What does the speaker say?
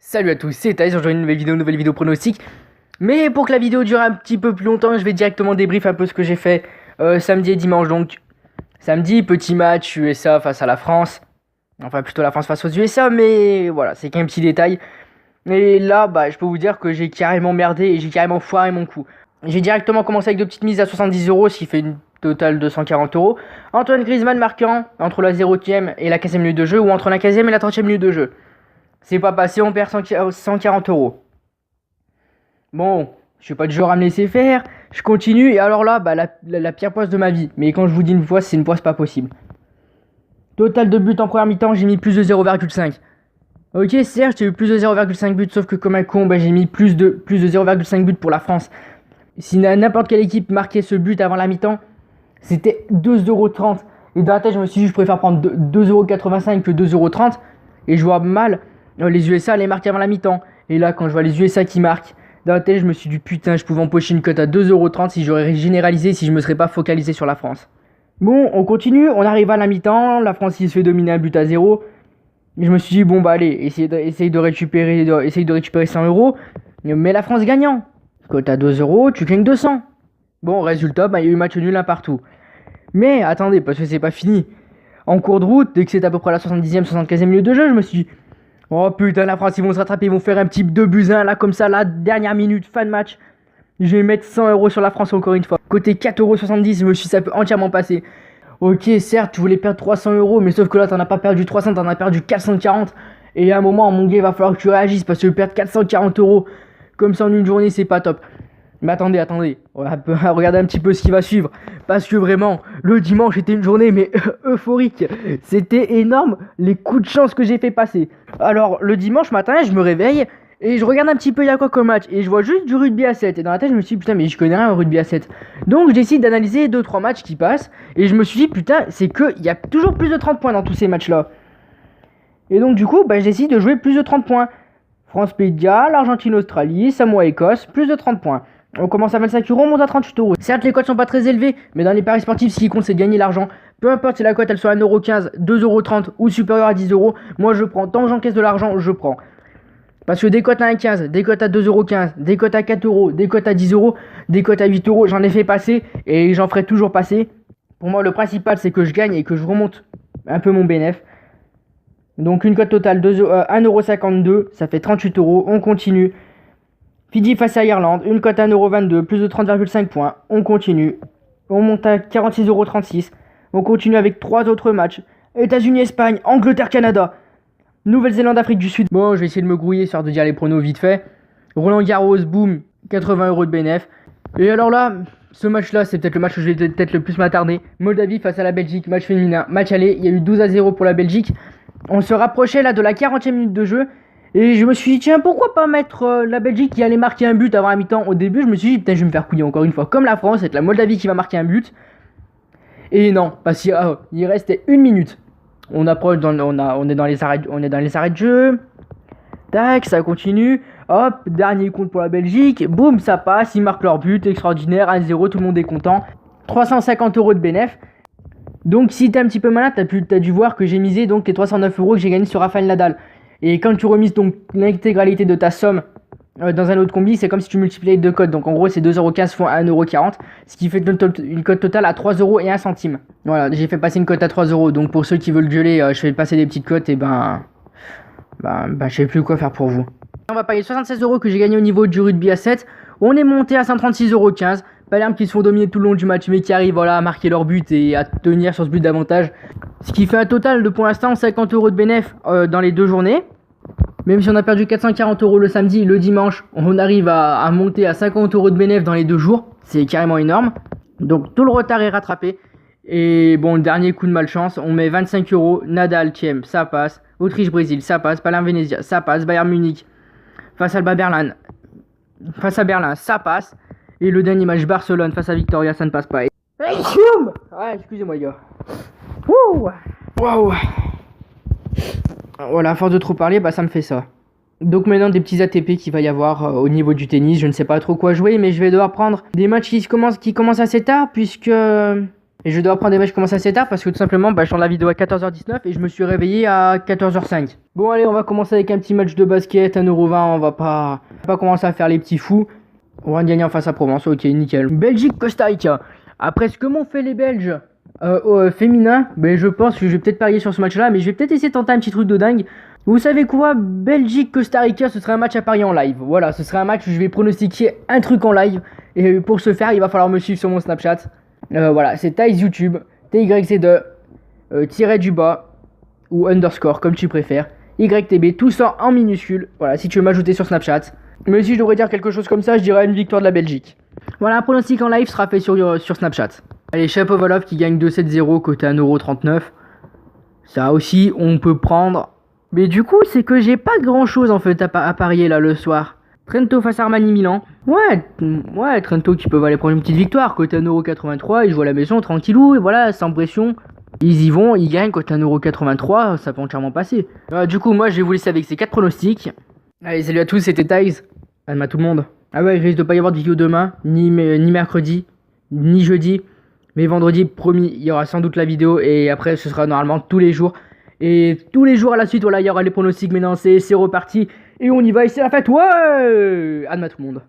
Salut à tous, c'est Thaïs, on rejoint une nouvelle vidéo pronostic. Mais pour que la vidéo dure un petit peu plus longtemps, je vais directement débrief un peu ce que j'ai fait samedi et dimanche. Donc, samedi, petit match USA face à la France. Enfin, plutôt la France face aux USA, mais voilà, c'est qu'un petit détail. Et là, je peux vous dire que j'ai carrément merdé et j'ai carrément foiré mon coup. J'ai directement commencé avec deux petites mises à 70 euros, ce qui fait une totale de 140 euros. Antoine Griezmann marquant entre la 0e et la 15e minute de jeu, ou entre la 15e et la 30e minute de jeu. C'est pas passé, on perd 140 euros. Bon, je suis pas du genre à me laisser faire. Je continue, et alors là, la pire poisse de ma vie. Mais quand je vous dis une poisse, c'est une poisse pas possible. Total de buts en première mi-temps, j'ai mis plus de 0,5. Ok, certes, j'ai eu plus de 0,5 buts, sauf que comme un con, j'ai mis plus de 0,5 buts pour la France. Si n'importe quelle équipe marquait ce but avant la mi-temps, c'était 2,30 €. Et dans la tête, je me suis dit, je préfère prendre 2,85 € que 2,30 €. Et je vois mal les USA allaient marquer avant la mi-temps. Et là, quand je vois les USA qui marquent, dans la tête, je me suis dit, putain, je pouvais empocher une cote à 2,30 € si j'aurais généralisé, si je me serais pas focalisé sur la France. Bon, on continue, on arrive à la mi-temps, la France il se fait dominer un but à 0. Et je me suis dit, bon, allez, essaye de récupérer 100 €. Mais la France gagnant. Cote à 2 €, tu gagnes 200. Bon, résultat, il y a eu match nul un partout. Mais attendez, parce que c'est pas fini. En cours de route, dès que c'est à peu près la 70e, 75e minute de jeu, je me suis dit, oh putain, la France, ils vont se rattraper, ils vont faire un petit 2-1 là, comme ça, la dernière minute, fin de match. Je vais mettre 100 € sur la France encore une fois. Côté 4,70 €, je me suis dit, ça peut entièrement passer. Ok, certes, tu voulais perdre 300 €, mais sauf que là, t'en as pas perdu 300, t'en as perdu 440. Et à un moment, mon gars, il va falloir que tu réagisses parce que perdre 440 € comme ça en une journée, c'est pas top. Mais attendez, on va regarder un petit peu ce qui va suivre. Parce que vraiment, le dimanche était une journée mais euphorique. C'était énorme les coups de chance que j'ai fait passer. Alors, le dimanche matin, je me réveille et je regarde un petit peu il y a quoi comme match. Et je vois juste du rugby à 7. Et dans la tête, je me suis dit, putain, mais je connais rien au rugby à 7. Donc, je décide d'analyser 2-3 matchs qui passent. Et je me suis dit, putain, c'est qu'il y a toujours plus de 30 points dans tous ces matchs-là. Et donc, du coup, je décide de jouer plus de 30 points. France-Pays de Galles, Argentine-Australie, Samoa-Écosse, plus de 30 points. On commence à 25 €, on monte à 38 €. Certes, les cotes sont pas très élevées, mais dans les paris sportifs, ce qui compte, c'est de gagner l'argent. Peu importe si la cote elle soit à 1,15 €, 2,30 € ou supérieure à 10 €, moi je prends. Tant que j'encaisse de l'argent, je prends. Parce que des cotes à 1,15 €, des cotes à 2,15 €, des cotes à 4 €, des cotes à 10 €, des cotes à 8 €, j'en ai fait passer et j'en ferai toujours passer. Pour moi, le principal, c'est que je gagne et que je remonte un peu mon bénéfice. Donc une cote totale 1,52 €, ça fait 38 €. On continue. Fidji face à Irlande, une cote à 1,22 €, plus de 30,5 points. On continue. On monte à 46,36 €. On continue avec 3 autres matchs. États-Unis-Espagne, Angleterre-Canada, Nouvelle-Zélande-Afrique du Sud. Bon, je vais essayer de me grouiller, histoire de dire les pronos vite fait. Roland-Garros, boum, 80 € de bénéf. Et alors là, ce match-là, c'est peut-être le match où je vais peut-être le plus m'attarder. Moldavie face à la Belgique, match féminin, match aller. Il y a eu 12-0 pour la Belgique. On se rapprochait là de la 40e minute de jeu. Et je me suis dit, tiens, pourquoi pas mettre la Belgique qui allait marquer un but avant la mi-temps. Au début, je me suis dit, putain, je vais me faire couiller encore une fois. Comme la France, c'est la Moldavie qui va marquer un but. Et non, parce qu'il restait une minute. On approche, on est dans les arrêts de jeu. Tac, ça continue. Hop, dernier compte pour la Belgique. Boum, ça passe, ils marquent leur but. Extraordinaire, 1-0, tout le monde est content. 350 € de bénéf. Donc si t'es un petit peu malin, t'as dû voir que j'ai misé donc les 309 € que j'ai gagné sur Rafael Nadal. Et quand tu remises donc l'intégralité de ta somme dans un autre combi, c'est comme si tu multipliais deux cotes. Donc en gros, c'est 2,15 € fois 1,40 €, ce qui fait une cote totale à 3 € et 1 centime. Voilà, j'ai fait passer une cote à 3 €. Donc pour ceux qui veulent gueuler, je fais passer des petites cotes et je sais plus quoi faire pour vous. On va payer 76 € que j'ai gagné au niveau du rugby à 7. On est monté à 136,15 €. Palerme qui se font dominer tout le long du match, mais qui arrivent à marquer leur but et à tenir sur ce but d'avantage. Ce qui fait un total de pour l'instant 50 € de bénéf dans les 2 journées. Même si on a perdu 440 € le samedi, le dimanche, on arrive à monter à 50 € de bénéf dans les 2 jours. C'est carrément énorme. Donc tout le retard est rattrapé. Et bon, le dernier coup de malchance, on met 25 €. Nadal, Thiem, ça passe. Autriche-Brésil, ça passe. Palerme-Venezia, ça passe. Bayern-Munich face à Berlin, ça passe. Et le dernier match, Barcelone face à Victoria, ça ne passe pas. Ouais, excusez-moi les gars. Waouh. Voilà, à force de trop parler, ça me fait ça. Donc maintenant des petits ATP qu'il va y avoir au niveau du tennis. Je ne sais pas trop quoi jouer, mais je vais devoir prendre des matchs qui commencent assez tard, puisque Et je dois prendre des matchs qui commencent assez tard parce que tout simplement, je tourne la vidéo à 14h19 et je me suis réveillé à 14h05. Bon, allez, on va commencer avec un petit match de basket, 1,20€. On va pas commencer à faire les petits fous. On va gagner en face à Provence, ok, nickel. Belgique-Costa Rica. Après ce que m'ont fait les Belges au féminin, je pense que je vais peut-être parier sur ce match-là, mais je vais peut-être essayer de tenter un petit truc de dingue. Vous savez quoi? Belgique-Costa Rica, ce serait un match à parier en live. Voilà, ce serait un match où je vais pronostiquer un truc en live. Et pour ce faire, il va falloir me suivre sur mon Snapchat. Voilà, c'est Thaïs YouTube, TYC2, tiret du bas, ou underscore, comme tu préfères. YTB, tout ça en minuscule. Voilà, si tu veux m'ajouter sur Snapchat. Mais si je devrais dire quelque chose comme ça, je dirais une victoire de la Belgique. Voilà, un pronostic en live sera fait sur Snapchat. Allez, Shapovalov qui gagne 2-7-0 côté 1,39€. Ça aussi, on peut prendre. Mais du coup, c'est que j'ai pas grand chose en fait à parier là le soir. Trento face à Armani Milan. Ouais, Trento qui peuvent aller prendre une petite victoire. Côté 1,83€, ils jouent à la maison tranquillou. Et voilà, sans pression. Ils y vont, ils gagnent. Côté 1,83€, ça peut entièrement passer. Du coup, moi, je vais vous laisser avec ces 4 pronostics. Allez, salut à tous, c'était Thaïs. À tout le monde. Ah ouais, il risque de pas y avoir de vidéo demain, ni mercredi, ni jeudi. Mais vendredi, promis, il y aura sans doute la vidéo. Et après, ce sera normalement tous les jours. Et tous les jours à la suite, voilà, il y aura les pronostics. Maintenant, c'est reparti. Et on y va, et c'est la fête. Ouais! À tout le monde.